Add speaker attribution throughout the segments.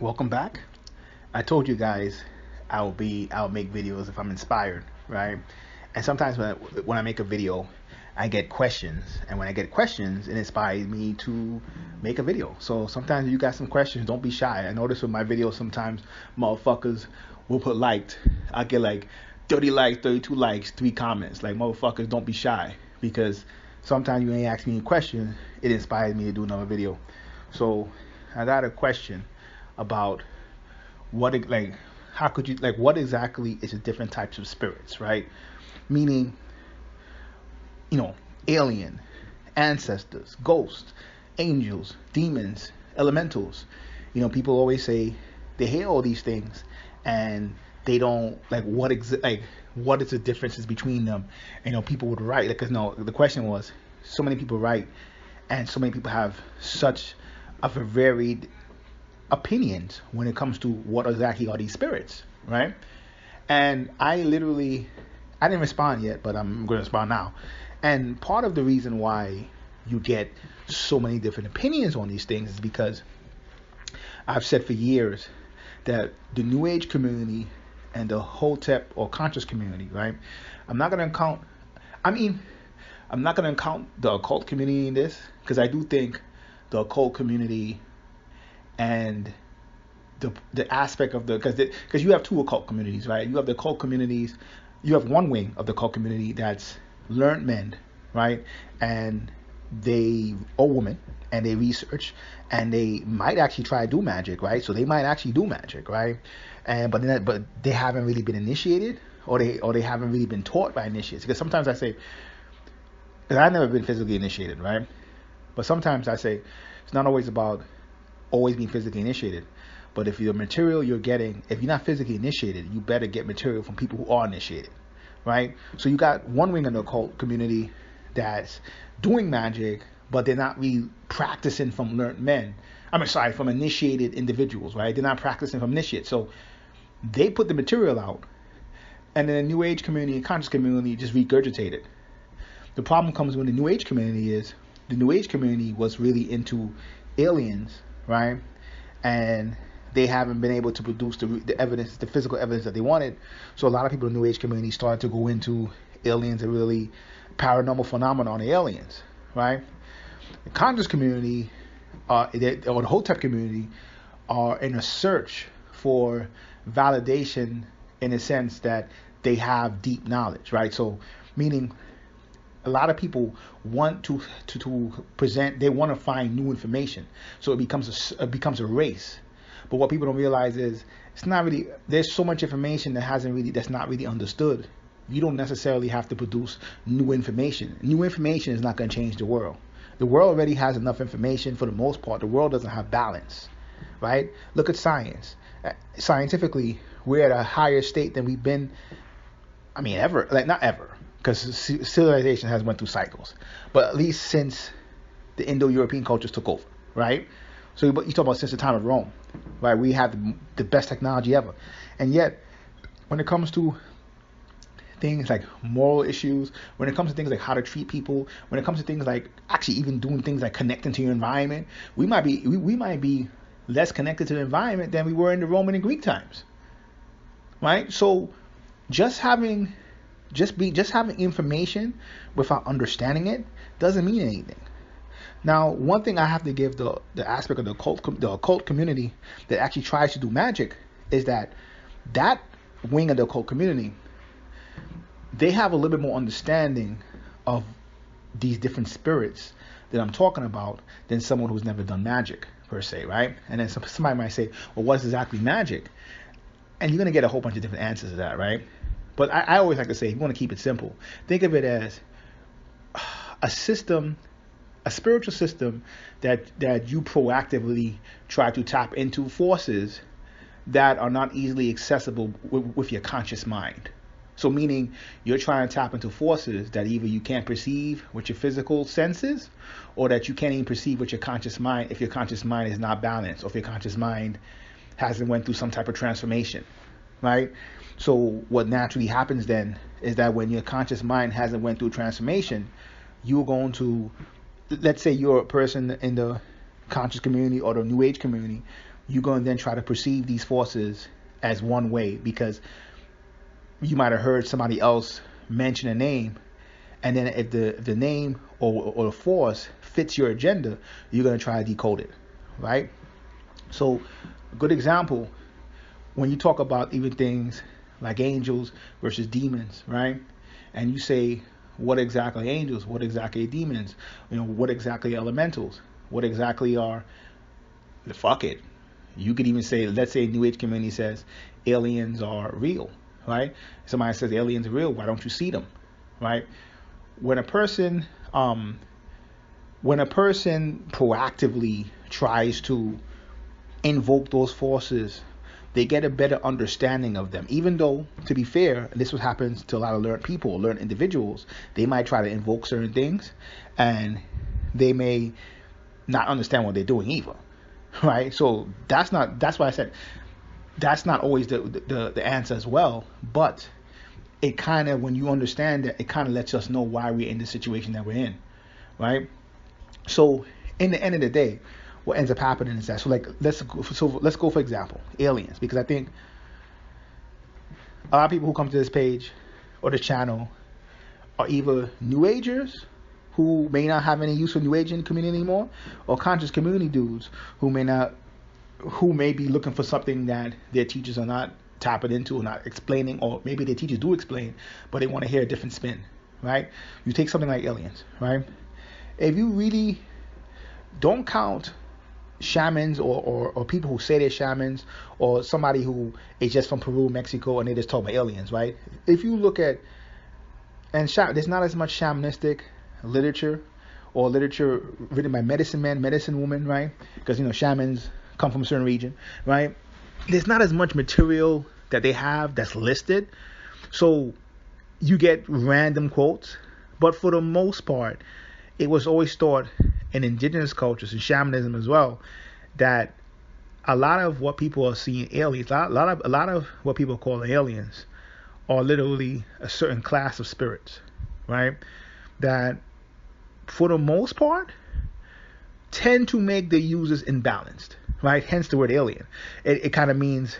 Speaker 1: Welcome back. I told you guys I'll make videos if I'm inspired, right? And sometimes when I make a video, I get questions, and when I get questions, it inspires me to make a video. So sometimes you got some questions, don't be shy. I notice with my videos sometimes motherfuckers will put liked. I get like 30 likes, 32 likes, 3 comments. Like, motherfuckers, don't be shy, because sometimes you ain't ask me a question, it inspires me to do another video. So I got a question about how could you, what exactly is the different types of spirits, right? Meaning, alien, ancestors, ghosts, angels, demons, elementals. People always say they hear all these things and they don't what is the differences between them. People would write, because no, the question was, so many people write and so many people have such of a varied opinions when it comes to what exactly are these spirits, right? And I didn't respond yet, but I'm going to respond now. And part of the reason why you get so many different opinions on these things is because I've said for years that the New Age community and the Hotep or conscious community, right? I'm not going to count the occult community in this, because I do think the occult community and the aspect of because you have two occult communities, right? You have the occult communities, you have one wing of the occult community that's learned men, right? And they are women, and they research, and they might actually try to do magic, right? So they might actually do magic, right? But they haven't really been initiated, or they haven't really been taught by initiates. Because sometimes I say, because I've never been physically initiated, right? But sometimes I say it's not always about always being physically initiated. But if the material you're getting, if you're not physically initiated, you better get material from people who are initiated, right? So you got one wing of the occult community that's doing magic, but they're not really practicing from learned men. From initiated individuals, right? They're not practicing from initiates. So they put the material out, and then the New Age community and conscious community just regurgitate it. The problem comes when the New Age community was really into aliens, right? And they haven't been able to produce the evidence, the physical evidence that they wanted. So a lot of people in the New Age community started to go into aliens and really paranormal phenomena on the aliens, right? The conscious community, or the Hotep community, are in a search for validation, in a sense that they have deep knowledge, right? So meaning, a lot of people want to present. They want to find new information, so it becomes a race. But what people don't realize is it's not really. There's so much information that's not really understood. You don't necessarily have to produce new information. New information is not going to change the world. The world already has enough information for the most part. The world doesn't have balance, right? Look at science. Scientifically, we're at a higher state than we've been. Ever. Not ever, because civilization has went through cycles, but at least since the Indo-European cultures took over, right? So you talk about since the time of Rome, right? We have the best technology ever, and yet when it comes to things like moral issues, when it comes to things like how to treat people, when it comes to things like actually even doing things like connecting to your environment, we might be less connected to the environment than we were in the Roman and Greek times, right? So just having information without understanding it doesn't mean anything. Now, one thing I have to give the aspect of the occult community that actually tries to do magic is that wing of the occult community, they have a little bit more understanding of these different spirits that I'm talking about than someone who's never done magic per se, right? And then somebody might say, well, what's exactly magic? And you're going to get a whole bunch of different answers to that, right? But I always like to say, if you want to keep it simple, think of it as a system, a spiritual system that you proactively try to tap into forces that are not easily accessible with your conscious mind. So meaning you're trying to tap into forces that either you can't perceive with your physical senses, or that you can't even perceive with your conscious mind if your conscious mind is not balanced, or if your conscious mind hasn't went through some type of transformation, right? So what naturally happens then is that when your conscious mind hasn't went through transformation, you're going to, let's say you're a person in the conscious community or the New Age community you're going to then try to perceive these forces as one way, because you might have heard somebody else mention a name, and then if the name or the force fits your agenda, you're going to try to decode it, right? So a good example, when you talk about even things like angels versus demons, right? And you say, what exactly are angels? What exactly are demons? What exactly are elementals? What exactly are, fuck it. You could even say, let's say New Age community says aliens are real, right? Somebody says aliens are real. Why don't you see them, right? When a person proactively tries to invoke those forces, they get a better understanding of them. Even though, to be fair, and this what happens to a lot of learned people, learned individuals, they might try to invoke certain things, and they may not understand what they're doing either, right? So that's why I said that's not always the answer as well. But it kind of, when you understand that, it kind of lets us know why we're in the situation that we're in, right? So in the end of the day, what ends up happening is that, so let's go for example, aliens, because I think a lot of people who come to this page or this channel are either New Agers who may not have any use for New Age in the community anymore, or conscious community dudes who may be looking for something that their teachers are not tapping into or not explaining, or maybe their teachers do explain, but they want to hear a different spin, right? You take something like aliens, right? If you really don't count shamans or people who say they're shamans, or somebody who is just from Peru, Mexico, and they just talk about aliens, right? If you look at, there's not as much shamanistic literature or literature written by medicine men, medicine women, right? Because shamans come from a certain region, right? There's not as much material that they have that's listed, so you get random quotes. But for the most part, it was always thought in indigenous cultures and shamanism as well, that a lot of what people are seeing aliens, a lot of what people call aliens, are literally a certain class of spirits, right? That for the most part tend to make the users imbalanced, right? Hence the word alien. It kind of means,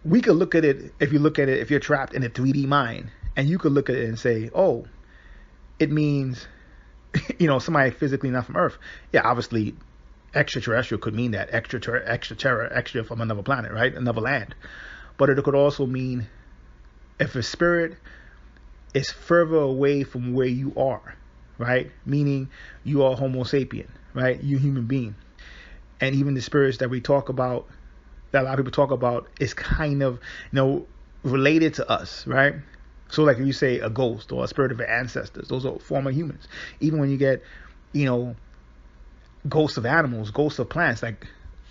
Speaker 1: we could look at it, if you're trapped in a 3D mind, and you could look at it and say, oh, it means somebody physically not from Earth. Yeah, obviously extraterrestrial could mean that, extra from another planet, right? Another land. But it could also mean if a spirit is further away from where you are, right? Meaning you are Homo sapien, right? You human being. And even the spirits that we talk about, that a lot of people talk about, is kind of, related to us, right? So like if you say a ghost or a spirit of your ancestors, those are former humans. Even when you get, ghosts of animals, ghosts of plants,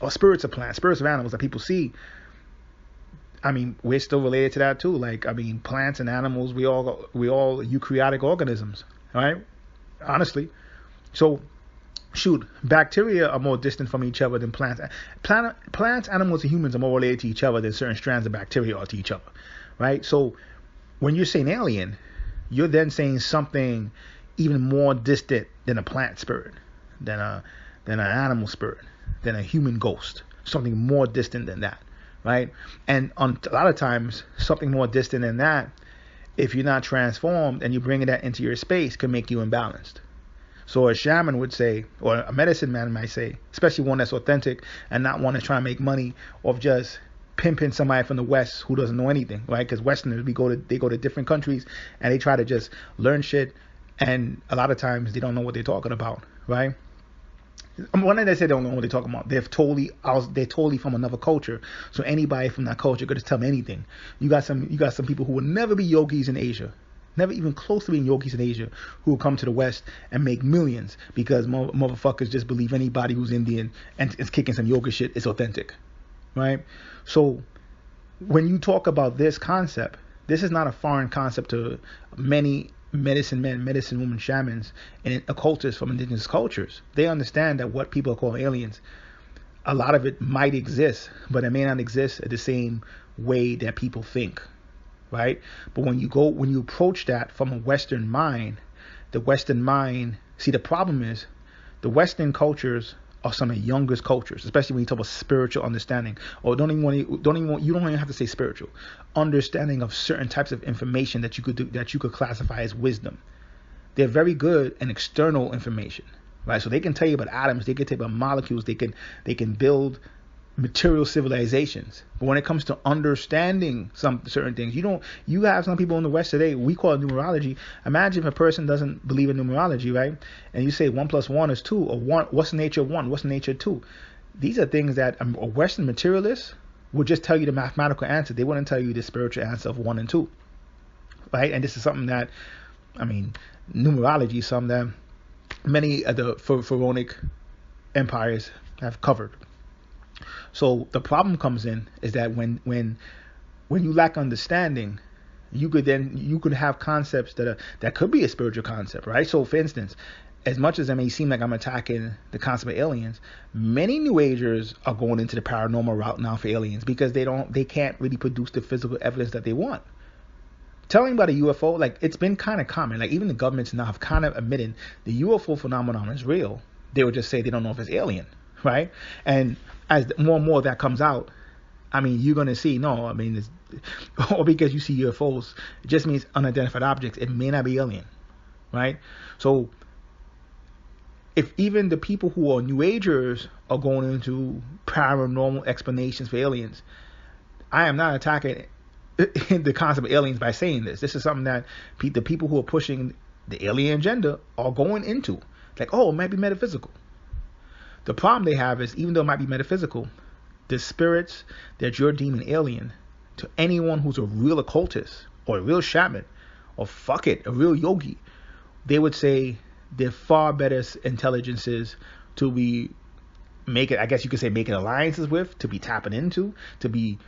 Speaker 1: or spirits of plants, spirits of animals that people see, we're still related to that too. Plants and animals, we all eukaryotic organisms, right? Honestly. So, bacteria are more distant from each other than plants. Plants, animals, and humans are more related to each other than certain strands of bacteria are to each other, right? So, when you're saying alien, you're then saying something even more distant than a plant spirit, than an animal spirit, than a human ghost, something more distant than that, right? And a lot of times, something more distant than that, if you're not transformed and you bring that into your space, can make you imbalanced. So a shaman would say, or a medicine man might say, especially one that's authentic and not one that's trying to make money off just pimping somebody from the West who doesn't know anything, right? Because Westerners, they go to different countries and they try to just learn shit, and a lot of times they don't know what they're talking about, right? When they say they don't know what they're talking about, they're totally from another culture. So anybody from that culture could just tell them anything. You got some people who will never be yogis in Asia, never even close to being yogis in Asia, who will come to the West and make millions because motherfuckers just believe anybody who's Indian and is kicking some yoga shit is authentic, right? So when you talk about this concept, this is not a foreign concept to many medicine men, medicine women, shamans, and occultists from indigenous cultures. They understand that what people call aliens, a lot of it might exist, but it may not exist the same way that people think, right? But when you approach that from a Western mind, the Western mind, see, the problem is the Western cultures of some of the youngest cultures, especially when you talk about spiritual understanding, or you don't even have to say spiritual understanding of certain types of information that you could classify as wisdom. They're very good in external information, right? So they can tell you about atoms, they can tell you about molecules, they can build material civilizations. But when it comes to understanding some certain things, you have some people in the West today, we call it numerology. Imagine if a person doesn't believe in numerology, right? And you say 1 + 1 is 2, or what's the nature of 1? What's the nature of 2? These are things that a Western materialist would just tell you the mathematical answer. They wouldn't tell you the spiritual answer of 1 and 2, right? And this is something that, numerology is something that many of the pharaonic empires have covered. So the problem comes in is that when you lack understanding, you could have concepts that could be a spiritual concept, right? So for instance, as much as it may seem like I'm attacking the concept of aliens, many New Agers are going into the paranormal route now for aliens because they can't really produce the physical evidence that they want. Telling about a UFO, like, it's been kind of common. Like, even the governments now have kind of admitted the UFO phenomenon is real. They would just say they don't know if it's alien, right? And as more and more of that comes out, you're going to see, or because you see UFOs, it just means unidentified objects. It may not be alien, right? So if even the people who are New Agers are going into paranormal explanations for aliens, I am not attacking the concept of aliens by saying this. This is something that the people who are pushing the alien agenda are going into. Like, oh, it might be metaphysical. The problem they have is, even though it might be metaphysical, the spirits that you're deeming alien, to anyone who's a real occultist or a real shaman or a real yogi, they would say they're far better intelligences to be making alliances with, to be tapping into, to be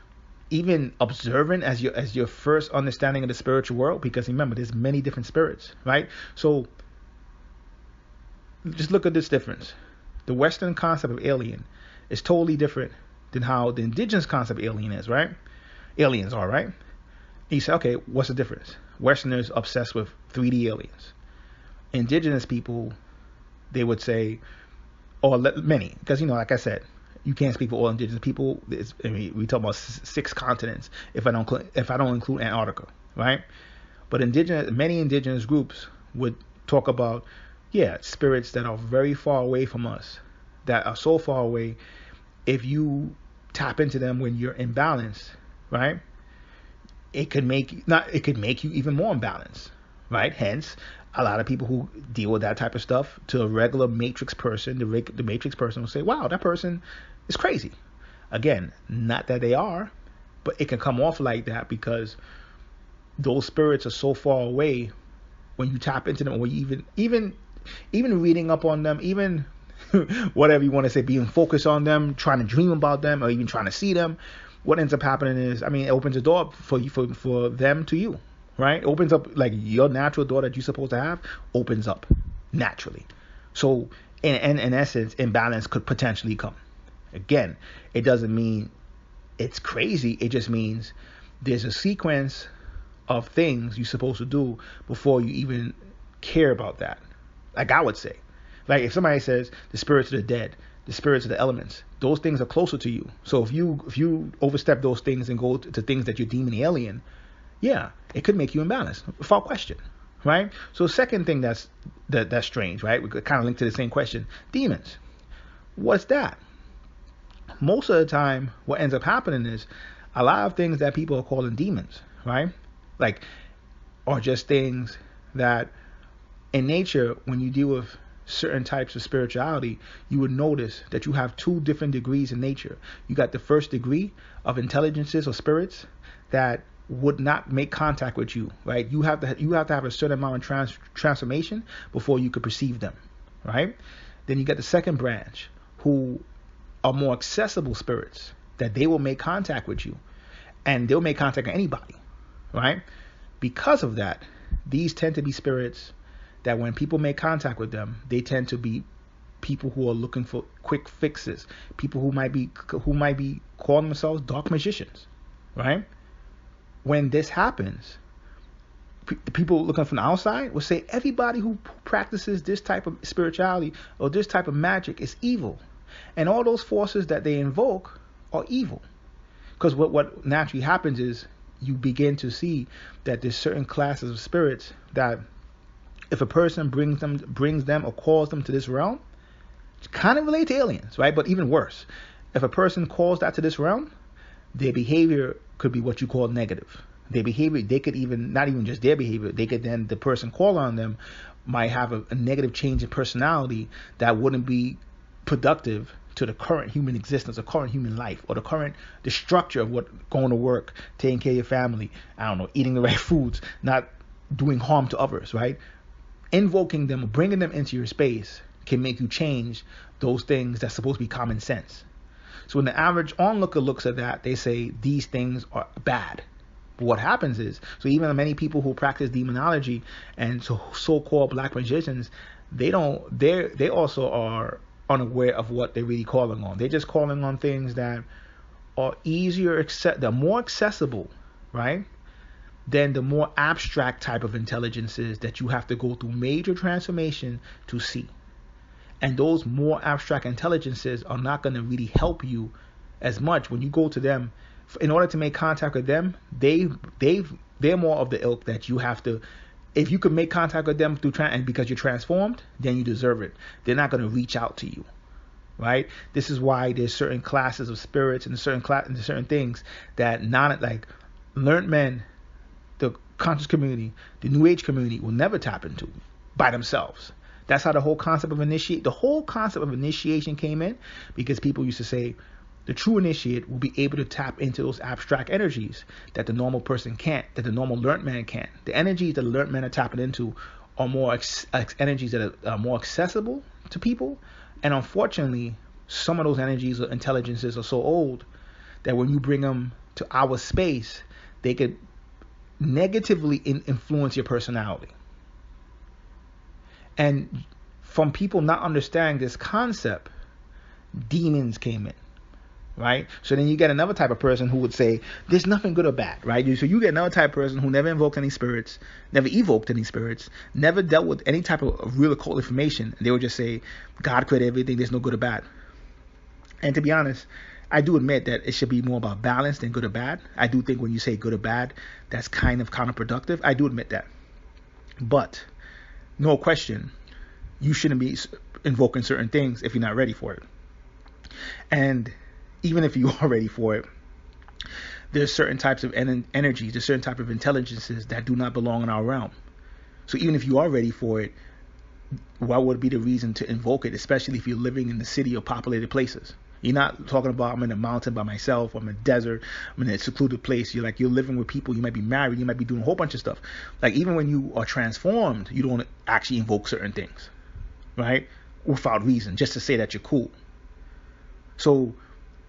Speaker 1: even observant as your first understanding of the spiritual world. Because remember, there's many different spirits, right? So just look at this difference. The Western concept of alien is totally different than how the indigenous concept of alien is, right? Aliens are, right? You say, okay, what's the difference? Westerners obsessed with 3D aliens. Indigenous people, they would say, or many, because, like I said, you can't speak for all indigenous people. We talk about 6 continents if I don't include Antarctica, right? But many indigenous groups would talk about, spirits that are very far away from us, that are so far away, if you tap into them when you're imbalanced, right, it could make you even more imbalanced, right? Hence, a lot of people who deal with that type of stuff, to a regular matrix person, the matrix person will say, wow, that person is crazy. Again, not that they are, but it can come off like that because those spirits are so far away. When you tap into them, or even reading up on them, even whatever you want to say, being focused on them, trying to dream about them, or even trying to see them, what ends up happening is, it opens a door for them to you, right? It opens up, like, your natural door that you're supposed to have opens up naturally. So in essence, imbalance could potentially come. Again, it doesn't mean it's crazy. It just means there's a sequence of things you're supposed to do before you even care about that. Like I would say, like if somebody says the spirits of the dead, the spirits of the elements, those things are closer to you. So if you overstep those things and go to things that you're deeming alien, it could make you imbalanced, without question, right? So the second thing that's strange, right? We could kind of link to the same question. Demons. What's that? Most of the time, what ends up happening is a lot of things that people are calling demons, right? Like, are just things that in nature, when you deal with certain types of spirituality, you would notice that you have 2 different degrees in nature. You got the first degree of intelligences or spirits that would not make contact with you, right? You have to have a certain amount of transformation before you could perceive them, right? Then you got the second branch, who are more accessible spirits, that they will make contact with you, and they'll make contact with anybody, right? Because of that, these tend to be spirits that when people make contact with them, they tend to be people who are looking for quick fixes, people who might be calling themselves dark magicians, right? When this happens, the people looking from the outside will say everybody who practices this type of spirituality or this type of magic is evil. And all those forces that they invoke are evil. Because what naturally happens is you begin to see that there's certain classes of spirits that if a person brings them or calls them to this realm, it's kind of related to aliens, right? But even worse, if a person calls that to this realm, their behavior could be what you call negative. Their behavior, they could even, not even just their behavior, they could then, the person calling on them might have a negative change in personality that wouldn't be productive to the current human existence or current human life or the structure of what going to work, taking care of your family, I don't know, eating the right foods, not doing harm to others, right? Invoking them or bringing them into your space can make you change those things that's supposed to be common sense. So when the average onlooker looks at that, they say these things are bad. But what happens is, so even many people who practice demonology and so-called black magicians, they also are unaware of what they're really calling on. They're just calling on things that are they're more accessible, right? Than the more abstract type of intelligences that you have to go through major transformation to see. And those more abstract intelligences are not going to really help you as much when you go to them. In order to make contact with them, they're more of the ilk that you have to. If you can make contact with them and because you're transformed, then you deserve it. They're not going to reach out to you, right? This is why there's certain classes of spirits and certain things that like learned men, the conscious community, the New Age community will never tap into by themselves. That's how the whole concept of initiation came in, because people used to say the true initiate will be able to tap into those abstract energies that the normal person can't, that the normal learned man can't. The energies that the learned men are tapping into are more energies that are more accessible to people. And unfortunately, some of those energies or intelligences are so old that when you bring them to our space, they could negatively influence your personality. And from people not understanding this concept, demons came in, right? So then you get another type of person who would say, there's nothing good or bad, right? So you get another type of person who never invoked any spirits, never evoked any spirits, never dealt with any type of real occult information. And they would just say, God created everything, there's no good or bad. And to be honest, I do admit that it should be more about balance than good or bad. I do think when you say good or bad, that's kind of counterproductive. I do admit that. But no question, you shouldn't be invoking certain things if you're not ready for it. And even if you are ready for it, there's certain types of energies, there's certain type of intelligences that do not belong in our realm. So even if you are ready for it, what would be the reason to invoke it, especially if you're living in the city or populated places? You're not talking about I'm in a mountain by myself, I'm in a desert, I'm in a secluded place. You're living with people, you might be married, you might be doing a whole bunch of stuff. Like even when you are transformed, you don't actually invoke certain things, right? Without reason, just to say that you're cool. So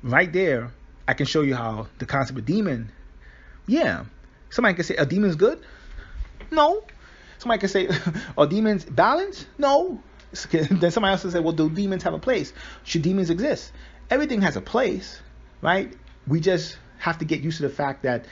Speaker 1: right there, I can show you how the concept of demon, yeah, somebody can say a demon's good? No. Somebody can say, are demons balanced? No. Then somebody else will say, well, do demons have a place? Should demons exist? Everything has a place, right? We just have to get used to the fact that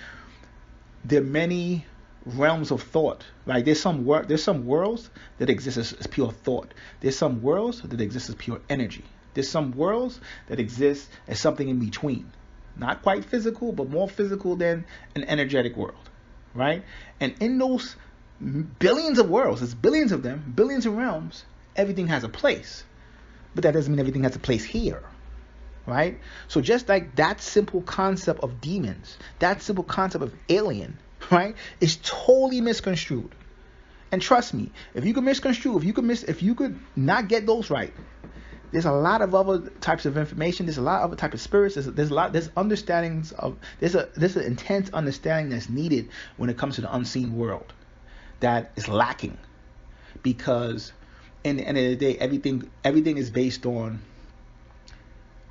Speaker 1: there are many realms of thought, right? There's some worlds that exist as pure thought. There's some worlds that exist as pure energy. There's some worlds that exist as something in between. Not quite physical, but more physical than an energetic world, right? And in those billions of worlds, there's billions of them, billions of realms, everything has a place. But that doesn't mean everything has a place here, right? So just like that simple concept of demons, that simple concept of alien, right, is totally misconstrued. And trust me, if you could misconstrue, if you could not get those right, there's a lot of other types of information. There's a lot of other types of spirits. There's understandings of, there's an intense understanding that's needed when it comes to the unseen world that is lacking, because in the end of the day, everything is based on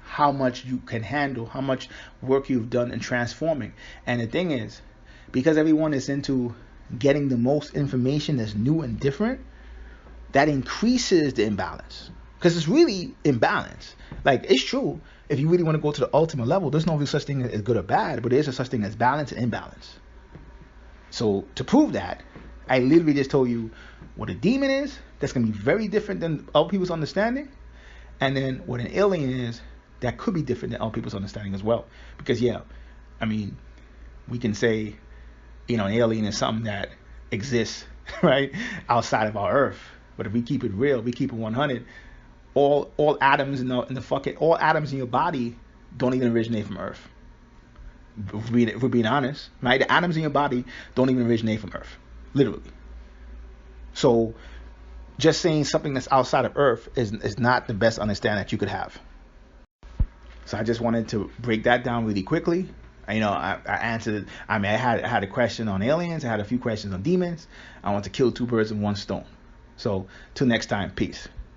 Speaker 1: how much you can handle, how much work you've done in transforming. And the thing is, because everyone is into getting the most information that's new and different, that increases the imbalance. Because it's really imbalance. Like, it's true, if you really want to go to the ultimate level, there's no real such thing as good or bad, but there's a such thing as balance and imbalance. So to prove that, I literally just told you what a demon is. That's going to be very different than other people's understanding. And then what an alien is, that could be different than other people's understanding as well. Because yeah, I mean, we can say, you know, an alien is something that exists, right, outside of our Earth. But if we keep it real, we keep it 100. All atoms in the fucking all atoms in your body don't even originate from Earth. If we're being honest, right? The atoms in your body don't even originate from Earth, literally. So just saying something that's outside of Earth is not the best understanding that you could have. So I just wanted to break that down really quickly. You know, I answered. I mean, I had a question on aliens. I had a few questions on demons. I want to kill two birds with one stone. So till next time, peace.